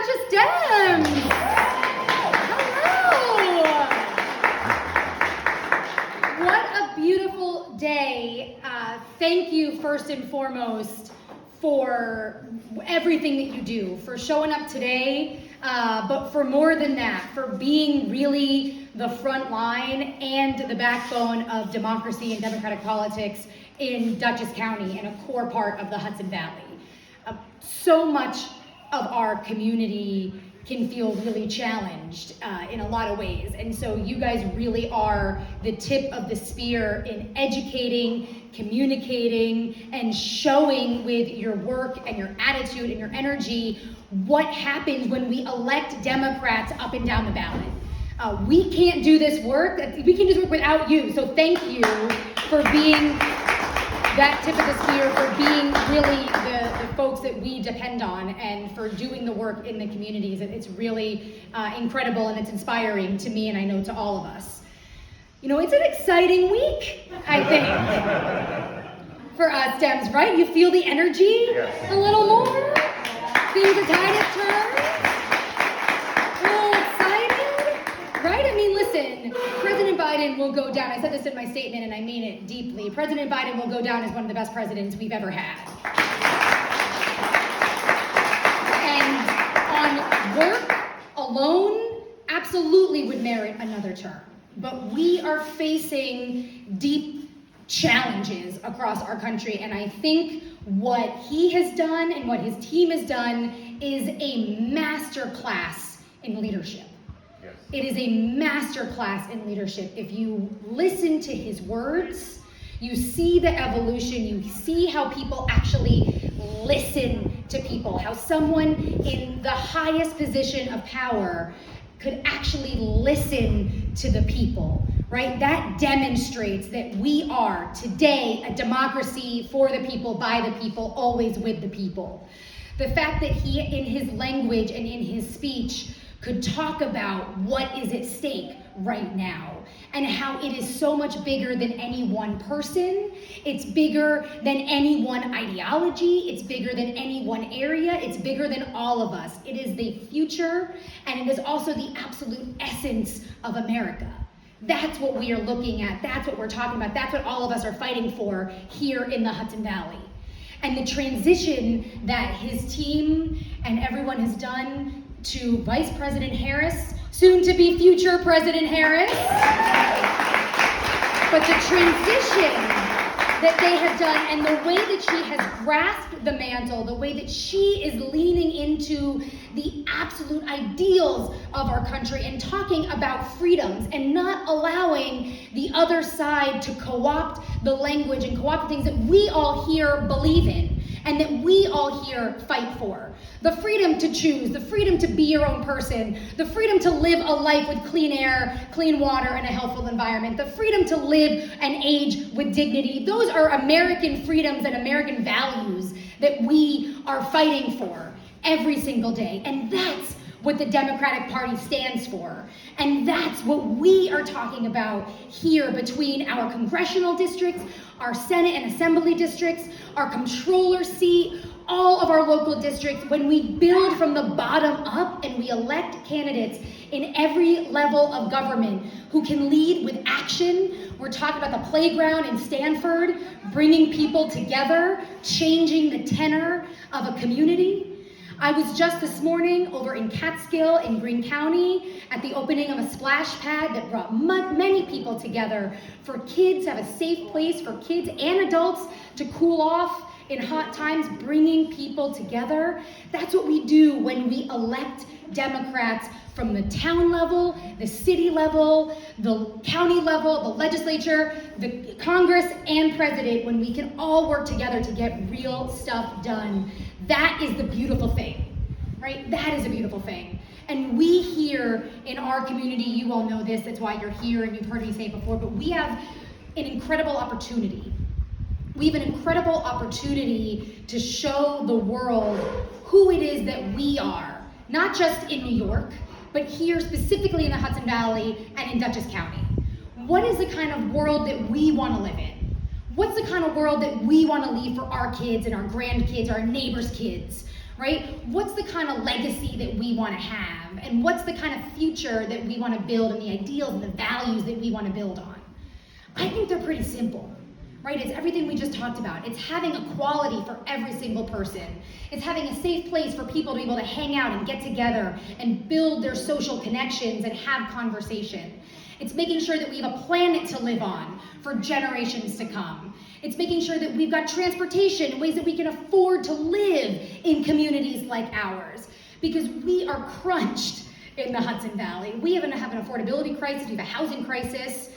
Dutchess Dems. Hello. What a beautiful day. Thank you first and foremost for everything that you do, for showing up today, but for more than that, for being really the front line and the backbone of democracy and democratic politics in Dutchess County and a core part of the Hudson Valley. So much of our community can feel really challenged in a lot of ways. And so you guys really are the tip of the spear in educating, communicating, and showing with your work and your attitude and your energy what happens when we elect Democrats up and down the ballot. We can't do this work, we can do this work without you. So thank you for being that tip of the spear, for being really the folks that we depend on and for doing the work in the communities. It's really incredible and it's inspiring to me and I know to all of us. You know, it's an exciting week, I think, for us Dems, right? You feel the energy a little more? Things are tide of turn? A little excited, right? I mean, listen, President Biden will go down, I said this in my statement and I mean it deeply, President Biden will go down as one of the best presidents we've ever had. And on work alone, absolutely would merit another term. But we are facing deep challenges across our country, and I think what he has done and what his team has done is a master class in leadership. Yes. It is a master class in leadership. If you listen to his words, you see the evolution, you see how people actually listen to people, how someone in the highest position of power could actually listen to the people, right? That demonstrates that we are today a democracy for the people, by the people, always with the people. The fact that he, in his language and in his speech, could talk about what is at stake right now and how it is so much bigger than any one person. It's bigger than any one ideology. It's bigger than any one area. It's bigger than all of us. It is the future, and it is also the absolute essence of America. That's what we are looking at. That's what we're talking about. That's what all of us are fighting for here in the Hudson Valley. And the transition that his team and everyone has done to Vice President Harris, soon to be future President Harris. But the transition that they have done and the way that she has grasped the mantle, the way that she is leaning into the absolute ideals of our country and talking about freedoms and not allowing the other side to co-opt the language and co-opt the things that we all here believe in and that we all here fight for. The freedom to choose, the freedom to be your own person, the freedom to live a life with clean air, clean water, and a healthful environment, the freedom to live and age with dignity. Those are American freedoms and American values that we are fighting for every single day. And that's what the Democratic Party stands for. And that's what we are talking about here between our congressional districts, our Senate and Assembly districts, our comptroller seat, all of our local districts. When we build from the bottom up and we elect candidates in every level of government who can lead with action. We're talking about the playground in Stanford, bringing people together, changing the tenor of a community. I was just this morning over in Catskill in Greene County at the opening of a splash pad that brought many people together for kids to have a safe place for kids and adults to cool off in hot times, bringing people together. That's what we do when we elect Democrats from the town level, the city level, the county level, the legislature, the Congress, and president, when we can all work together to get real stuff done. That is the beautiful thing, right? That is a beautiful thing. And we here in our community, you all know this, that's why you're here and you've heard me say it before, but we have an incredible opportunity. We have an incredible opportunity to show the world who it is that we are, not just in New York, but here specifically in the Hudson Valley and in Dutchess County. What is the kind of world that we want to live in? What's the kind of world that we want to leave for our kids and our grandkids, our neighbors' kids, right? What's the kind of legacy that we want to have? And what's the kind of future that we want to build, and the ideals and the values that we want to build on? I think they're pretty simple, right? It's everything we just talked about. It's having equality for every single person. It's having a safe place for people to be able to hang out and get together and build their social connections and have conversation. It's making sure that we have a planet to live on for generations to come. It's making sure that we've got transportation in ways that we can afford to live in communities like ours, because we are crunched in the Hudson Valley. We have an affordability crisis, we have a housing crisis,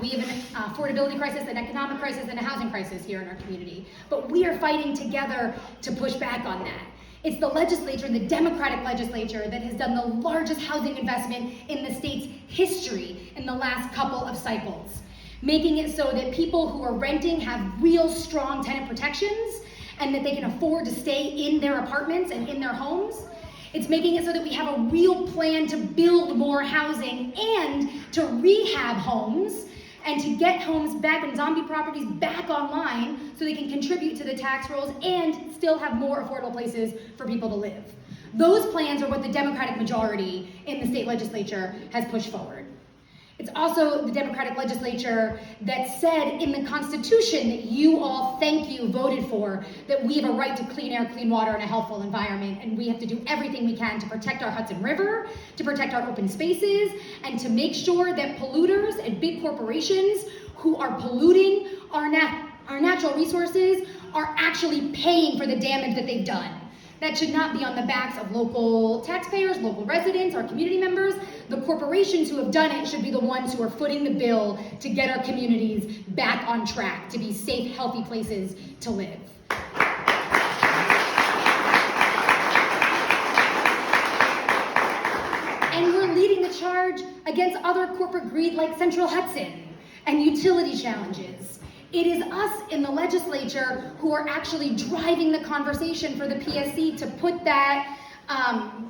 we have an affordability crisis, an economic crisis, and a housing crisis here in our community. But we are fighting together to push back on that. It's the legislature, the Democratic legislature, that has done the largest housing investment in the state's history in the last couple of cycles, making it so that people who are renting have real strong tenant protections and that they can afford to stay in their apartments and in their homes. It's making it so that we have a real plan to build more housing and to rehab homes and to get homes back and zombie properties back online so they can contribute to the tax rolls and still have more affordable places for people to live. Those plans are what the Democratic majority in the state legislature has pushed forward. It's also the Democratic legislature that said in the Constitution that you all, thank you, voted for, that we have a right to clean air, clean water, and a healthful environment, and we have to do everything we can to protect our Hudson River, to protect our open spaces, and to make sure that polluters and big corporations who are polluting our natural resources are actually paying for the damage that they've done. That should not be on the backs of local taxpayers, local residents, our community members. The corporations who have done it should be the ones who are footing the bill to get our communities back on track, to be safe, healthy places to live. And we're leading the charge against other corporate greed like Central Hudson and utility challenges. It is us in the legislature who are actually driving the conversation for the PSC to put that,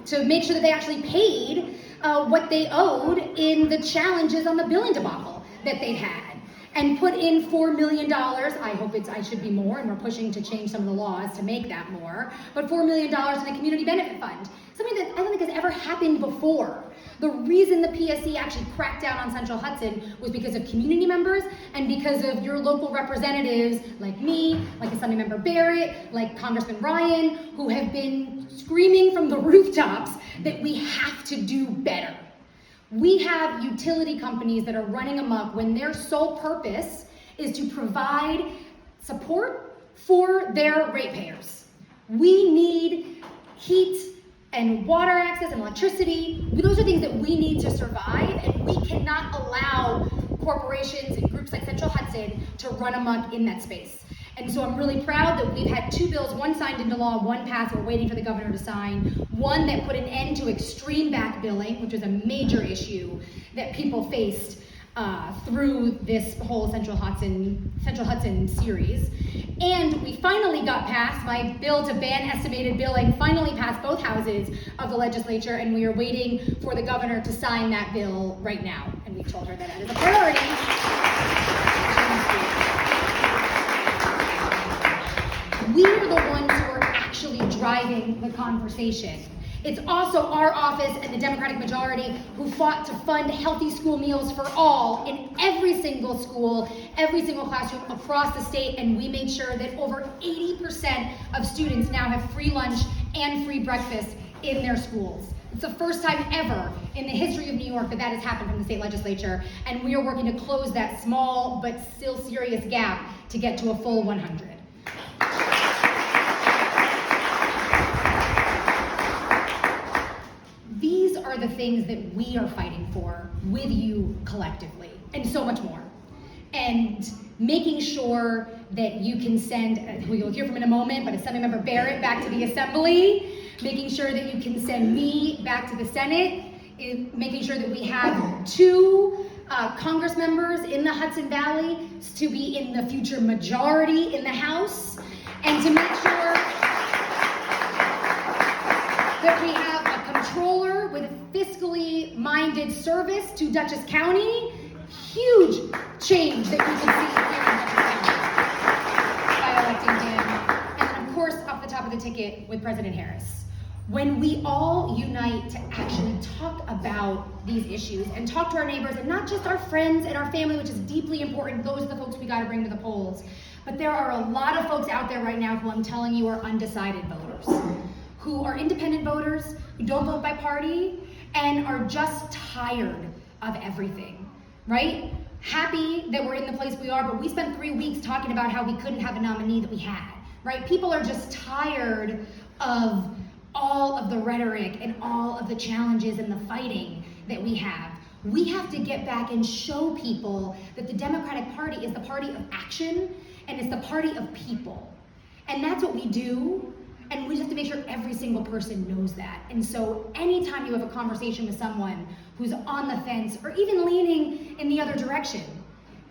to make sure that they actually paid what they owed in the challenges on the billing debacle that they've had, and put in $4 million. I should be more, and we're pushing to change some of the laws to make that more, but $4 million in the community benefit fund, something that I don't think has ever happened before. The reason the PSC actually cracked down on Central Hudson was because of community members and because of your local representatives like me, like Assemblymember Barrett, like Congressman Ryan, who have been screaming from the rooftops that we have to do better. We have utility companies that are running amok when their sole purpose is to provide support for their ratepayers. We need heat and water access and electricity. Those are things that we need to survive, and we cannot allow corporations and groups like Central Hudson to run amok in that space. And so I'm really proud that we've had two bills, one signed into law, one passed, we're waiting for the governor to sign, one that put an end to extreme back billing, which was a major issue that people faced through this whole Central Hudson series. And we finally got passed, my bill to ban estimated billing finally passed both houses of the legislature, and we are waiting for the governor to sign that bill right now. And we told her that that is a priority. We're the ones who are actually driving the conversation. It's also our office and the Democratic majority who fought to fund healthy school meals for all in every single school, every single classroom across the state, and we made sure that over 80% of students now have free lunch and free breakfast in their schools. It's the first time ever in the history of New York that that has happened from the state legislature, and we are working to close that small but still serious gap to get to a full 100. These are the things that we are fighting for with you collectively, and so much more. And making sure that you can send, who you'll hear from in a moment, but Assemblymember Barrett back to the Assembly, making sure that you can send me back to the Senate, making sure that we have two Congress members in the Hudson Valley to be in the future majority in the House, and to make sure that we have a controller with fiscally minded service to Dutchess County. Huge change that we can see here in Dutchess County by electing him. And then of course, off the top of of the ticket with President Harris. When we all unite to actually talk about these issues and talk to our neighbors, and not just our friends and our family, which is deeply important, those are the folks we gotta bring to the polls. But there are a lot of folks out there right now who I'm telling you are undecided voters, who are independent voters, who don't vote by party, and are just tired of everything, right? Happy that we're in the place we are, but we spent 3 weeks talking about how we couldn't have a nominee that we had, right? People are just tired of all of the rhetoric and all of the challenges and the fighting that we have. We have to get back and show people that the Democratic Party is the party of action and it's the party of people. And that's what we do, and we just have to make sure every single person knows that. And so anytime you have a conversation with someone who's on the fence or even leaning in the other direction,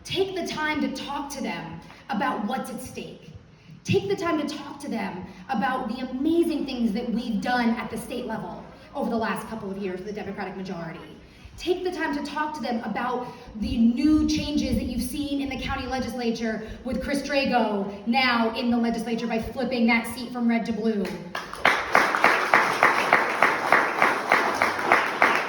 take the time to talk to them about what's at stake. Take the time to talk to them about the amazing things that we've done at the state level over the last couple of years with the Democratic majority. Take the time to talk to them about the new changes that you've seen in the county legislature with Chris Drago now in the legislature by flipping that seat from red to blue.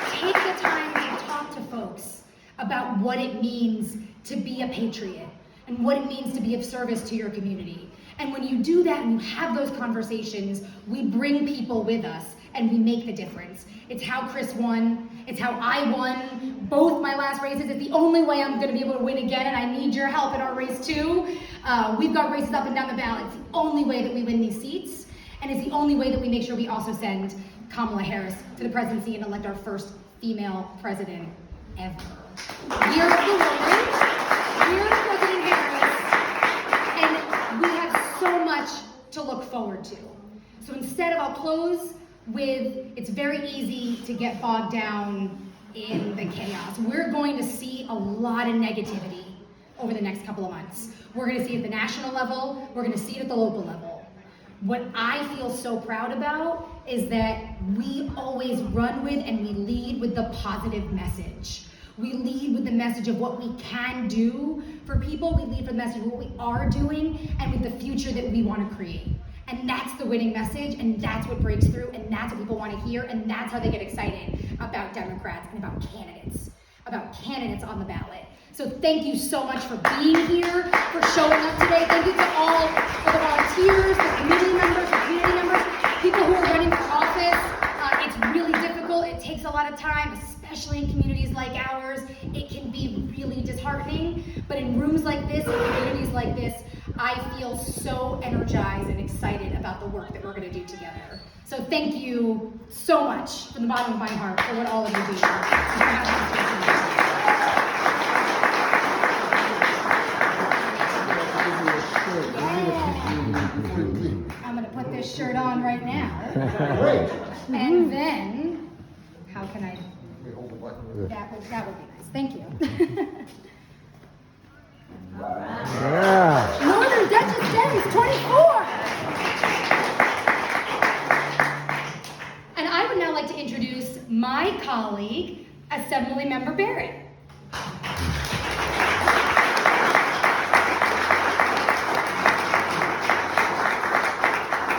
Take the time to talk to folks about what it means to be a patriot and what it means to be of service to your community. And when you do that and you have those conversations, we bring people with us and we make the difference. It's how Chris won. It's how I won both my last races. It's the only way I'm gonna be able to win again, and I need your help in our race too. We've got races up and down the ballot. It's the only way that we win these seats, and it's the only way that we make sure we also send Kamala Harris to the presidency and elect our first female president ever. Year of the woman, year of President Harris, and we have so much to look forward to. So instead of, I'll close with, it's very easy to get bogged down in the chaos. We're going to see a lot of negativity over the next couple of months. We're going to see it at the national level, we're going to see it at the local level. What I feel so proud about is that we always run with and we lead with the positive message. We lead with the message of what we can do for people, we lead with the message of what we are doing and with the future that we want to create. And that's the winning message, and that's what breaks through, and that's what people want to hear, and that's how they get excited about Democrats and about candidates on the ballot. So thank you so much for being here, for showing up today. Thank you to all of the volunteers, the community members, the community members, people who are running for office. It's really difficult. It takes a lot of time, especially in communities like ours. It can be really disheartening, but in rooms like this, in communities like this, I feel so energized and excited about the work that we're going to do together. So thank you so much from the bottom of my heart for what all of you do. I'm going to put this shirt on right now. And then, how can I? That would be nice. Thank you. Yeah. Northern Dutchess Denny's 24. And I would now like to introduce my colleague, Assemblymember Barrett.